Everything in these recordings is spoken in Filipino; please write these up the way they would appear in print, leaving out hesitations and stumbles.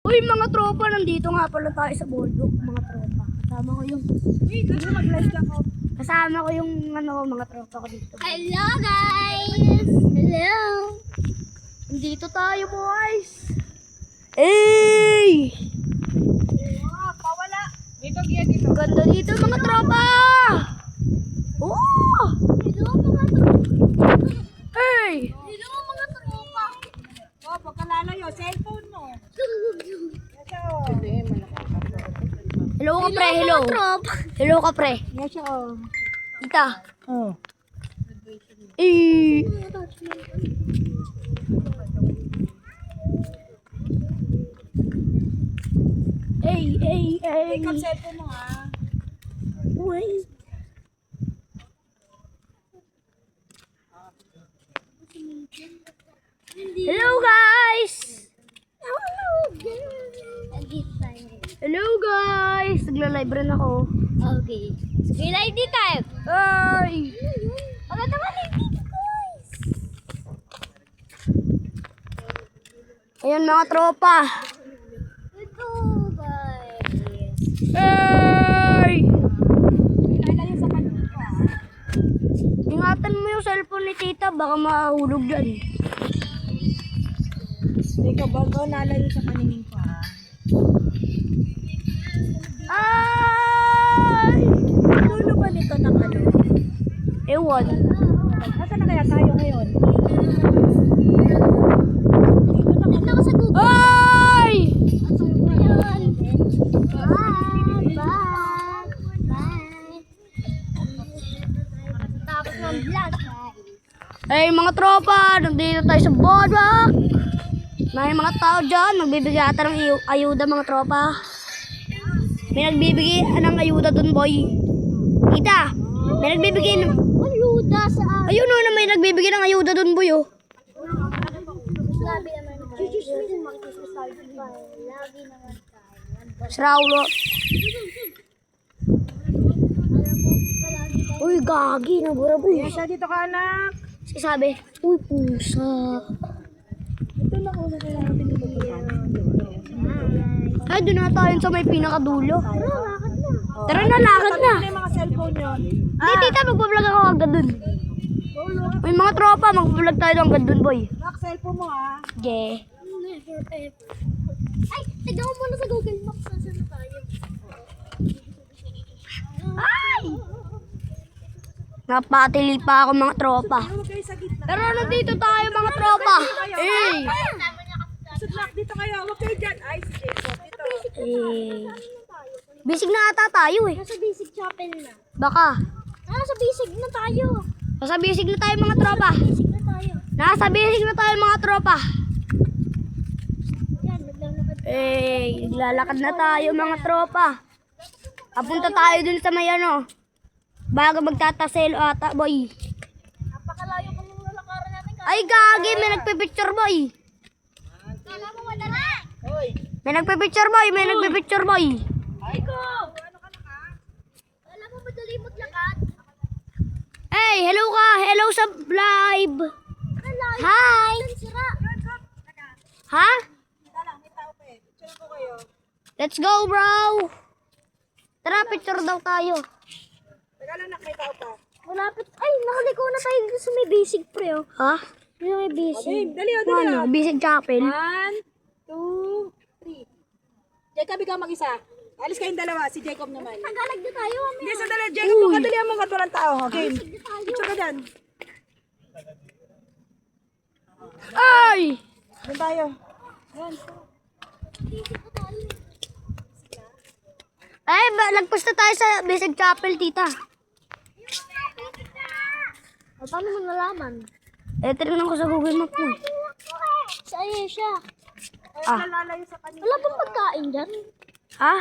Uy, mga tropa, nandito nga pala tayo sa bundok, mga tropa. Kasama ko yung... Wait, mag-live ka ko. Kasama ko yung mga tropa ko dito. Hello guys! Hello! Nandito tayo, boys! Hey! Wow, pawala. Dito, Gia, dito. Ganda dito, mga tropa! Oh! Hello mga tropa! Hey! Hello mga tropa! Oh, pagkalalayo, cellphone mo. Hello ka, pre, hello. Hello ka, pre. Yes, oh. Tita. Oh. Eh. Hey. Pick up cellphone mo, ha? Wait. Hello, guys. Hello, guys. Nagla-live rin ako. Okay. May live di tayo. Ay. Maganda naman dito guys. Ayan, mga tropa. Ito guys. Hey! Lalayo sa kanina ko, ha? Ingatan mo yung cellphone ni tita. Baka mahulog dyan. Ikaw, bago lalayo sa kaninin ko, ha? Ay! Dulo ba nito ng ano? Ewan. Nasaan na kaya tayo ngayon? Ito ko sa Google. Ay! Ayun. Bye. Tapos ng vlog guys. Hey, mga tropa. Nandito tayo sa boardwalk. May mga tao dyan. Magbibigay ata ng ayuda, mga tropa. May nagbibigay ng ayuda dun, boy. Tita, may nagbibigay ng... Ayuda sa akin. Ayun na may nagbibigay ng ayuda dun, boy, oh. Sabi naman guys. Lagi naman tayo. Si Raulo. Uy, gagi. Nabura, boy. Yes, dito ka, anak. Sabi, uy, pusa. Ito lang ako na kailangan dito. Ay, doon na tayo sa may pinakadulo. Lakad na. Tara na, lakad na. Ano yung mga cellphone nyo? Hindi, tita, magbablog ako hanggang dun. May mga tropa, magbablog tayo hanggang dun, boy. Nak, cellphone mo, ha? Yeah. Never ever. Ay, tignan mo muna sa Google Maps. Nasaan na tayo? Ay! Napatili pa ako, mga tropa. Huwag kayo sa gitna. Pero nandito tayo, mga tropa. Eh! Sudlak, dito kayo. Huwag kayo dyan. Ay, si Jacob. Dito. Eh. Bisig na ata tayo, eh. Nasa Basic Chapel na. Baka. Nasa Basic na tayo. Nasa bisig na tayo, mga tropa. Basic na tayo. Nasa bisig na tayo, mga tropa. Yan, naglalakad. Eh, naglalakad na tayo, mga tropa. Papunta tayo dun sa may ano. Bago magtataselo ata, boy. Napakalayo pa nung lalakaran natin. Ay, gagi, may nagpipicture, boy. Kala mo madala. May nagpipicture, boy. May nagpipicture, boy. Kala mo madali maglakad. Hey, hello ka. Hello sa live. Kalayo. Hi. Sira. Ha? Dito lang, may tao pa eh. Picture ko kayo. Let's go, bro. Tara, picture daw tayo. Teka lang, nak, may tao pa. Malapit. Ay, nakaliko na tayo dito sa may Basic pre. Oh. Ha? Dito may Basic. Okay, dali, dali. Ano? Basic Chapel. 1, 2, 3. Jacob, ikaw mag-isa. Alis kayong dalawa, si Jacob naman. Tagalag na tayo. Hindi, sandali. Jacob, mo kadali mo kat walang tao. Okay. Picture ka dyan. Ay! Doon tayo. Ayan. Ay, lagpas na tayo sa Basic Chapel, tita. Paano mo nalaman? Eh, tingnan ko sa Google Map mo. Si Ayesha. Ay, lalayo sa kanila. Wala pang pagkain dyan. Ha?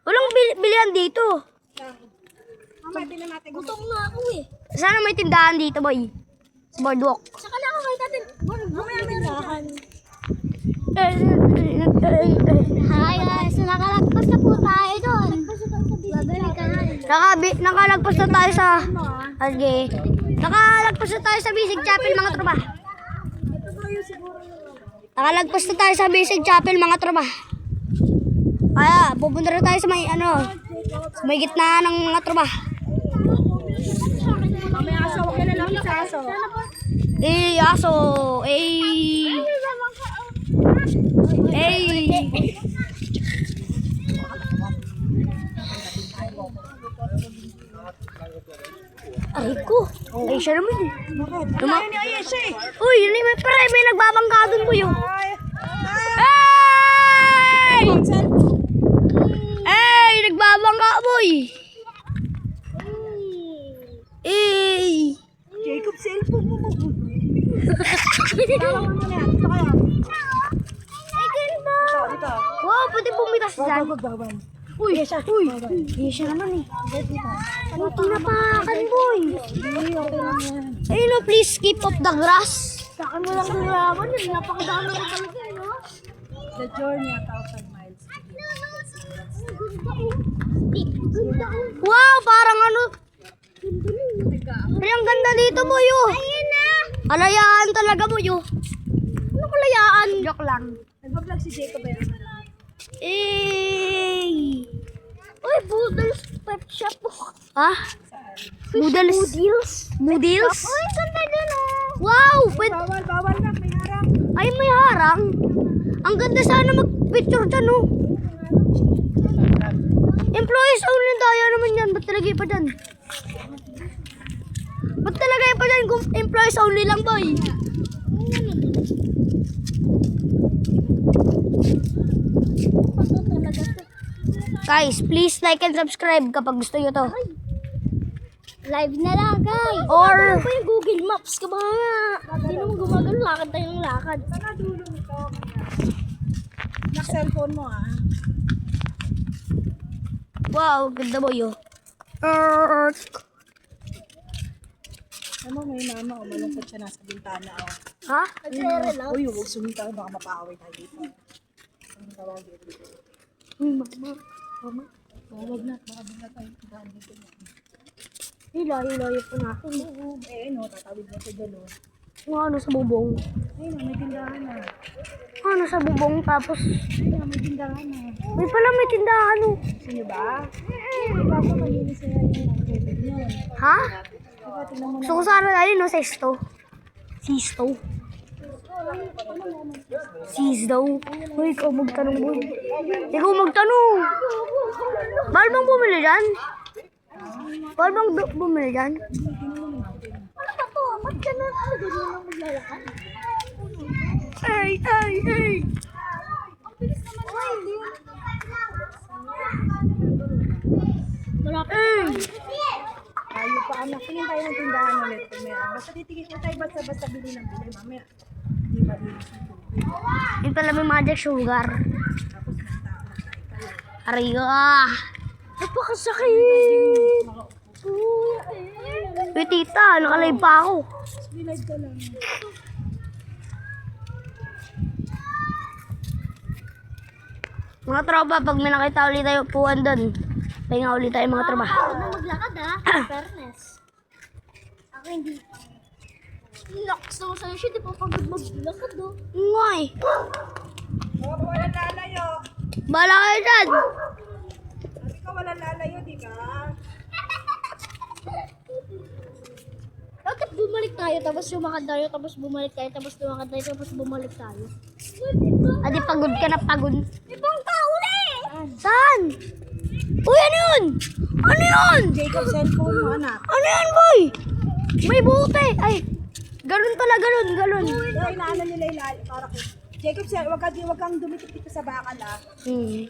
Walang bilihan dito. Mamaya, tingnan natin. Gutom na ako eh. Sana may tindahan dito, boy. Sa boardwalk. Saka na ako kahit natin. Mamaya tindahan. Hi guys, nakalagpas na po tayo doon. Babalik ka na. Nakalagpas na tayo sa... Okay. Nakalagpas na tayo sa Basic Chapel, mga tropa. Ito tayo siguro. Nakalagpas na tayo sa Basic Chapel, mga tropa. Kaya, pupunta rin tayo sa may sa may gitna ng mga tropa. Mamaya aso, huwag ka lalapit sa aso. Aso. Aray ko. Ay, siya naman eh. Ayun ni Ayesha eh. Uy, yun may pare. May nagbabangka dun po yun. Ay! Hey! Nagbabangka, boy! Jacob, cellphone mo. Tawa mo na yan. Dito kayo. Ay, ganda. Dito. Wow, pwede pumitas dyan. Bawal. Uy, siya naman eh. Buti na pakan, boy. Okay lang yan. Ayun o, please keep off the grass. Sa akin mo lang nalaman yun. Napakadami ko talaga, no? The journey 1,000 miles. Ganda. Wow, parang Ay, ang ganda dito, boy. Ayun na. Alayaan talaga, boy. Ano kalayaan? Joke lang. Nag-vlog si Jacob eh. Uy, Boodles Pet Shop. Ha? Noodles? Noodles? Uy, ganda din, oh. Wow! Pwede. Bawal na. May harang. Ay, may harang. Ang ganda sana mag-picture dyan, oh. Employees only tayo naman yan. Ba't talagay pa dyan? Ba't talagay pa dyan kung employees only lang, boy? Guys, please like and subscribe kapag gusto nyo to. Live na lang, guys. Or- Ano ba yung Google Maps ka ba nga? Hindi naman gumagano. Lakad tayo ng lakad. Sana dulo nito. Nak-cellphone mo ah. Wow, ganda, boy, oh. Alam mo, may mama o malungkot siya nasa bintana o. Ha? Nagre-relax. Uy, huwag sumita baka mapaaway tayo dito. Ang tawagin dito. Uy, mama. Huwag na, baka bigla tayo tindahan dito. Hilayo po natin. Eh, no, tatawid na sa dalo. Ano sa bubong? Ayun na, may tindahan na. Ano sa bubong tapos... Ayun na, may tindahan na. May pala may tindahan, oh. Sino ba? Baka malinis sila yung tubig yun. Ha? Diba, tingnan mo na. Gusto ko sana dali, no? Sesto. Sisto. Sisto. Uy, ikaw magtanong, boy. Ikaw magtanong. Bawal bang bumili dyan? Bawal bang bumili dyan? Ano ba to? Ba't ka na talaga nyo lang maglalakad? Ay! Ang bilis naman na. Malapit Tayo pa, anak. Tingin tayo ng tindahan ulit kung meron. Basta titigil na tayo basta bili ng bili. Mamaya, di ba linis yung tubig. Yung pala may magic sugar. Tapos ng tao. Aray ah! Napakasakit! Uy, tita, nakalive pa ako. Live ka lang. Mga tropa, pag may nakita ulit tayo puwan doon, pahinga ulit tayo mga tropa. ako na maglakad, ha? Fairness. Ako hindi. Relax naman sa'yo siya. Di pa pagod maglakad, oh. Ngoy! Oo, walang lalayo. Bala kayo dyan! At ikaw walang lalayo, di ba? Bakit bumalik tayo, tapos lumakad tayo, tapos bumalik tayo, tapos lumakad tayo, tapos bumalik tayo? Adi, pagod ka na pagod. Ibang tao na eh! Saan? Uy, ano yun? Ano yun? Jacob, cellphone mo, anak. Ano yun, boy? May bote. Ay, ganun pala, ganun. Ay, naano nila yung para ko. Jacob, wag kang dumikit dito sa bakal, ah.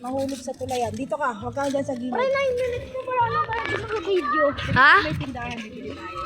Mahulog sa tulayan. Dito ka, wag kang dyan sa gilid. 9 minutes ko para ano para sa video. Ha? May tindahan, bibili tayo.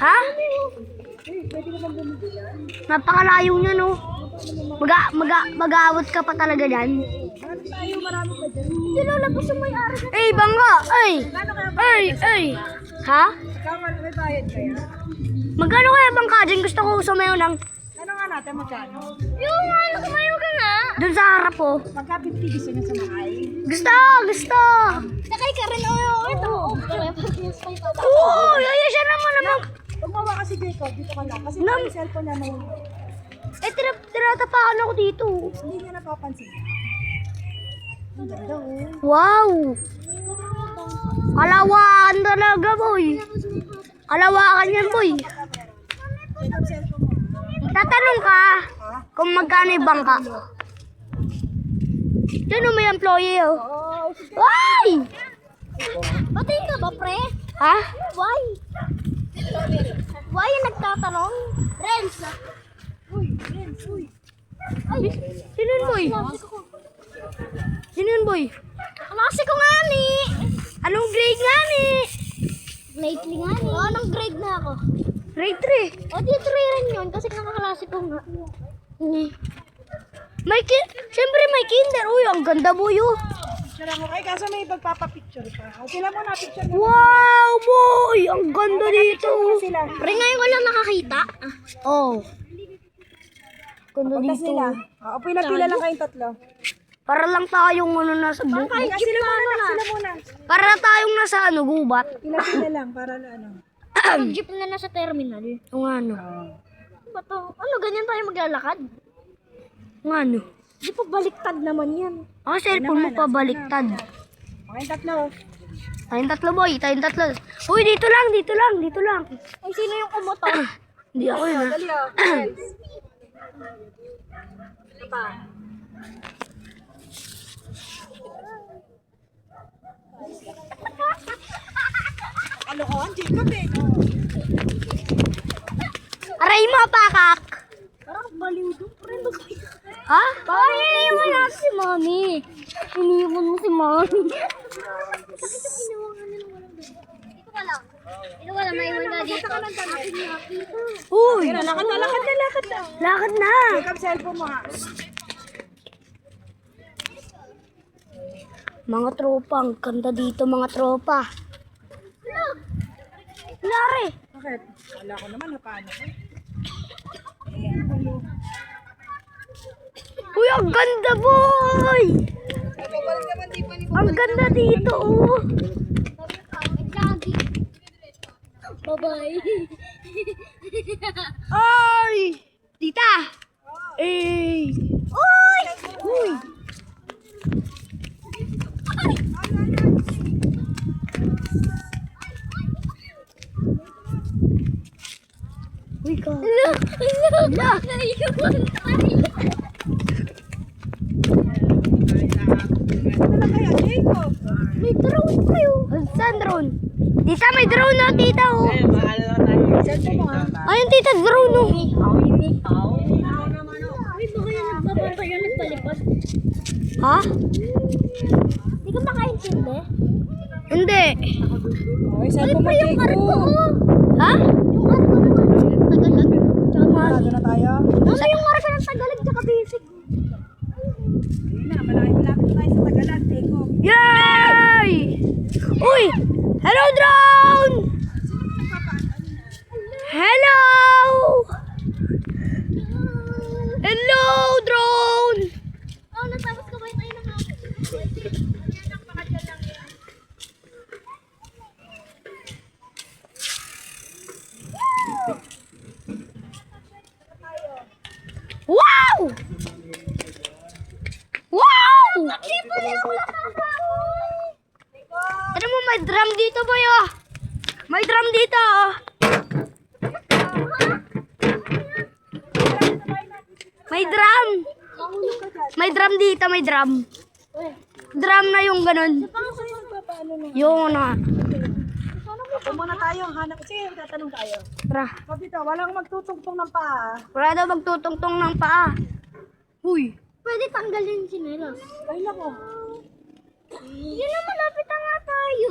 Ha? Uy, pwede naman bumili yan. Napakalayo niya, no? Mag-aawat ka pa talaga dyan. Marami tayo, marami pa dyan. Hindi lalabas yung may-ari na. Ay, bangga! Ay! Gano'n kaya Ay! Ha? ikaw, may bayad kaya? Magkano kaya bangka dyan? Gusto ko sumayo ng... Ano nga natin, magkano? Yung ano, kumayo ka nga. Doon sa harap po. Magka 50 gusto niya sumakay. Gusto! Sakay ka rin, oh. Ito, oh. Oo! Yaya siya naman naman. Umawa kasi Jacob, dito ka lang. Kasi yung cellphone niya mahulog. Eh, tinatapakan ako dito. Hindi niya napapansin. Ang ganda oh. Wow! Kalawakan talaga, boy. Kalawakan yan, boy. Jacob, cellphone mo. Tatanong ka kung magkano yung bangka. Diyan may employee, oh. Oh, Why? Patingin ka ba, pre? Ha? Why? Why yung nagtatanong? Renz. uy, Renz, uy. Sino yun, boy? Sino yun, boy? Klase ko nga ni. Anong grade nga ni? Grade 3 nga ni. Oo, anong grade na ako? Grade 3. O, di 3 rin yun kasi nakaklase ko nga. Siyempre may kinder. Uy, ang ganda, boy, oh. Picture ako. Ay, kaso may pagpapapicture pa. O, sila mo na, picture mo. Wow, boy! Ang ganda dito. Sila. Pre, ngayon ko lang nakakita. Oh. Ganda Punta dito. sila. O, pila-pila lang kayong tatlo. Para lang tayong ano nasa Ay, sila muna, sila muna. Para tayong nasa ano, gubat. Pila-pila lang, para na ano. Jeep na nasa terminal. Ang ano. Ba to? Ano, ganyan tayo maglalakad? Ang ano. Di pa baliktad naman yan. Ang cellphone mo pa baliktad. Okay, tatlo. Tayong tatlo, boy. Tayong tatlo. Uy, dito lang, dito lang, dito lang. Ay, sino yung kumotor? Hindi ako yun, ha. Dali o, Renz. Ano pa? Kalokohan, Jacob eh. Aray mo, pakak. Parang baliw doon. Pre, Ha? Ay, iniwan natin si Mami. Iniwan mo si Mami. Dito ka lang. Dito ka lang, may iwan ka dito. Uy, Lakad na, lakad na, lakad na. lakad na. Jacob, cellphone mo ha. Mga tropa, ang ganda dito, mga tropa. Lari. Bakit? Wala ko naman, paano ko? Uy, ang ganda, boy. Ang ganda dito, oh. Bye-bye. Ay! Tita! Eh! Uy! Uy! Uy ka! Naiwan tayo. Ano lang kaya, Jacob? May drone kayo. Saan drone? Tita, may drone na, tita, oh. Cellphone mo ha. Ayun, tita, drone, oh. Ay, baka yung nagbabanta yun nagpalipad. Ha? Hindi ka makaintindi? Hindi. Okay, cellphone mo, Yung arko Jacob. ko. Ha? Yung arko naman. Tagalog. Tsaka Sarado na tayo. Ano yung arko ng Tagalog tsaka basic? Ayun na, malapit na tayo sa Tagalan, Jacob. Yay! Uy! Hello, drone! Hello! Hello, drone! Oh, natapos ka ba tayo ng mga? Wow! Wow! Ano mo, may drum dito, boy, oh. May drum dito, oh. May drum. May drum dito, may drum. Drum na yung ganun. Yung na. Ako muna tayo, hanap. Sige, tatanong tayo. Tara. Pag dito, walang magtutungtong ng paa. Wala daw magtutungtong ng paa. Uy. Pwede tanggalin si Nelos. Ay, nako. Yun na, malapit na nga tayo.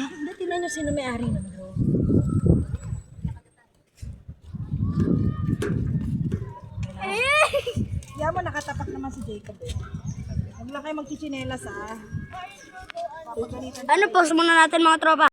Hindi, tinan nyo sino may-ari naman. Kaya mo, nakatapak naman si Jacob eh. Huwag lang kayo magchichinelas ah. Papagalitan. Ano, pause muna natin mga tropa.